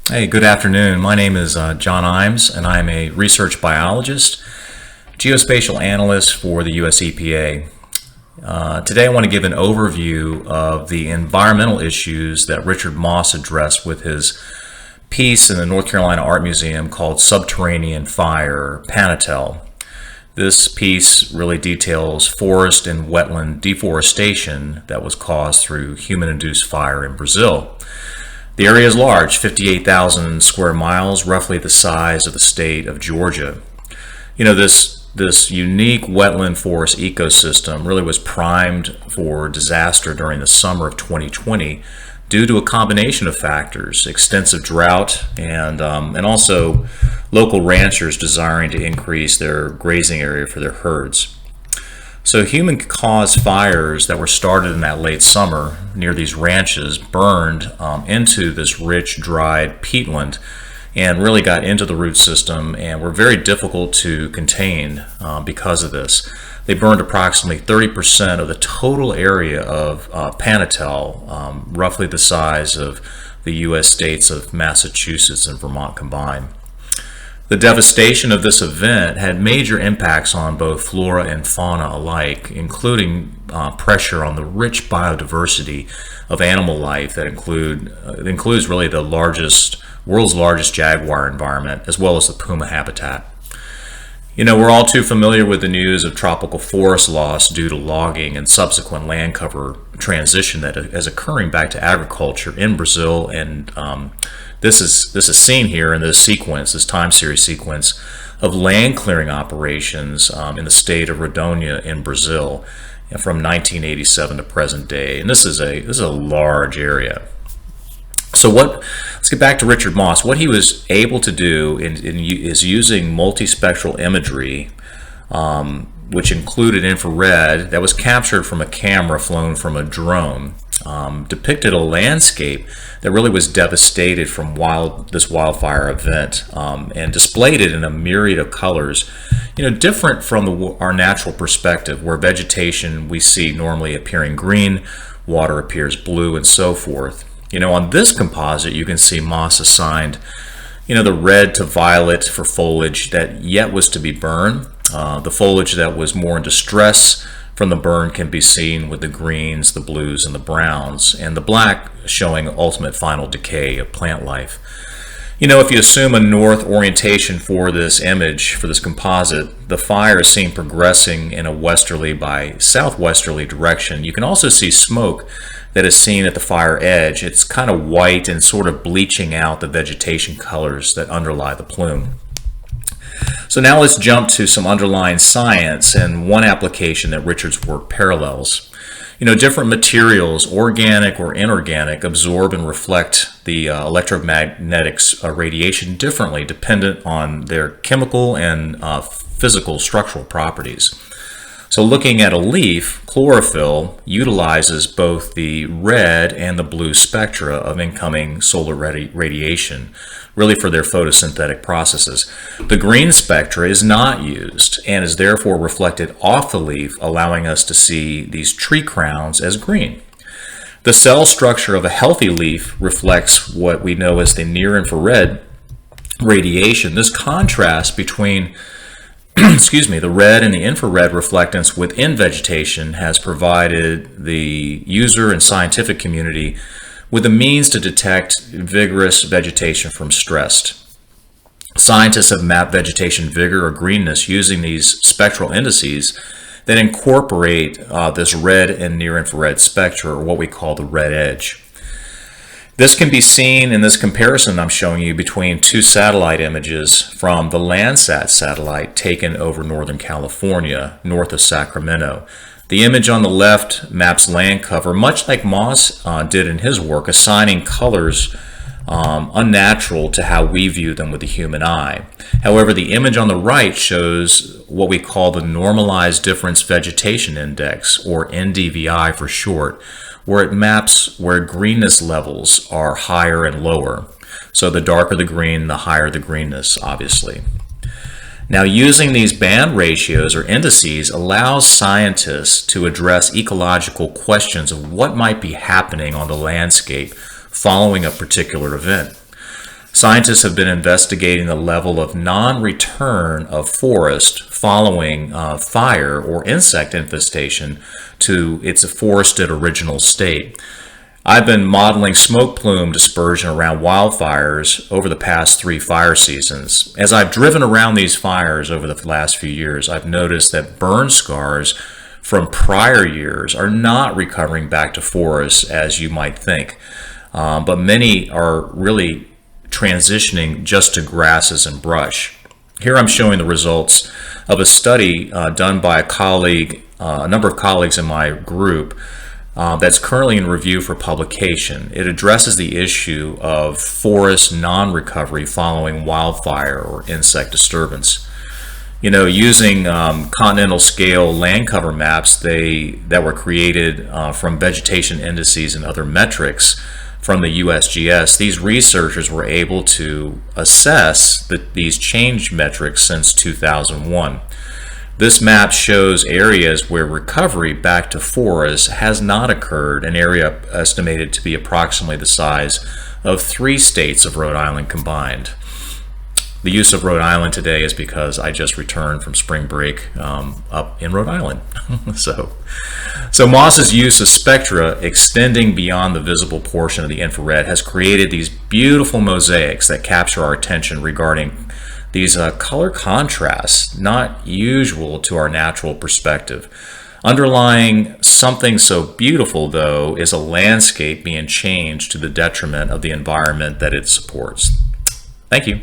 Hey, good afternoon. My name is John Imes, and I'm a research biologist, geospatial analyst for the US EPA. Today I want to give an overview of the environmental issues that Richard Mosse addressed with his piece in the North Carolina Art Museum called Subterranean Fire, Panatal. This piece really details forest and wetland deforestation that was caused through human-induced fire in Brazil. The area is large, 58,000 square miles, roughly the size of the state of Georgia. You know, this unique wetland forest ecosystem really was primed for disaster during the summer of 2020 due to a combination of factors: extensive drought and also local ranchers desiring to increase their grazing area for their herds. So human-caused fires that were started in that late summer near these ranches burned into this rich, dried peatland and really got into the root system and were very difficult to contain because of this. They burned approximately 30% of the total area of Panatal, roughly the size of the U.S. states of Massachusetts and Vermont combined. The devastation of this event had major impacts on both flora and fauna alike, including pressure on the rich biodiversity of animal life that includes really the world's largest jaguar environment, as well as the puma habitat. You know, we're all too familiar with the news of tropical forest loss due to logging and subsequent land cover transition that is occurring back to agriculture in Brazil, and this is seen here in this sequence, this time series sequence of land clearing operations in the state of Rondônia in Brazil from 1987 to present day, and this is a large area. So let's get back to Richard Mosse. What he was able to do is using multispectral imagery, which included infrared that was captured from a camera flown from a drone, depicted a landscape that really was devastated from this wildfire event, and displayed it in a myriad of colors, different from our natural perspective, where vegetation we see normally appearing green, water appears blue, and so forth. On this composite, you can see Mosse assigned, the red to violet for foliage that yet was to be burned. The foliage that was more in distress from the burn can be seen with the greens, the blues, and the browns, and the black showing ultimate final decay of plant life. If you assume a north orientation for this image, for this composite, the fire is seen progressing in a westerly by southwesterly direction. You can also see smoke that is seen at the fire edge. It's kind of white and sort of bleaching out the vegetation colors that underlie the plume. So now let's jump to some underlying science and one application that Richard's work parallels. Different materials, organic or inorganic, absorb and reflect the electromagnetic radiation differently dependent on their chemical and physical structural properties. So looking at a leaf, chlorophyll utilizes both the red and the blue spectra of incoming solar radiation, really for their photosynthetic processes. The green spectra is not used and is therefore reflected off the leaf, allowing us to see these tree crowns as green. The cell structure of a healthy leaf reflects what we know as the near-infrared radiation. This contrast between the red and the infrared reflectance within vegetation has provided the user and scientific community with a means to detect vigorous vegetation from stressed. Scientists have mapped vegetation vigor or greenness using these spectral indices that incorporate this red and near-infrared spectra, or what we call the red edge. This can be seen in this comparison I'm showing you between two satellite images from the Landsat satellite taken over Northern California, north of Sacramento. The image on the left maps land cover, much like Mosse did in his work, assigning colors unnatural to how we view them with the human eye. However, the image on the right shows what we call the Normalized Difference Vegetation Index, or NDVI for short, where it maps where greenness levels are higher and lower. So the darker the green, the higher the greenness, obviously. Now, using these band ratios or indices allows scientists to address ecological questions of what might be happening on the landscape following a particular event. Scientists have been investigating the level of non-return of forest following fire or insect infestation to its forested original state. I've been modeling smoke plume dispersion around wildfires over the past 3 fire seasons. As I've driven around these fires over the last few years, I've noticed that burn scars from prior years are not recovering back to forests as you might think, but many are really transitioning just to grasses and brush. Here I'm showing the results of a study done by a number of colleagues in my group that's currently in review for publication. It addresses the issue of forest non-recovery following wildfire or insect disturbance. You know, using continental scale land cover maps that were created from vegetation indices and other metrics from the USGS, these researchers were able to assess these change metrics since 2001. This map shows areas where recovery back to forest has not occurred, an area estimated to be approximately the size of 3 states of Rhode Island combined. The use of Rhode Island today is because I just returned from spring break up in Rhode Island. So Mosse's use of spectra extending beyond the visible portion of the infrared has created these beautiful mosaics that capture our attention regarding these color contrasts, not usual to our natural perspective. Underlying something so beautiful, though, is a landscape being changed to the detriment of the environment that it supports. Thank you.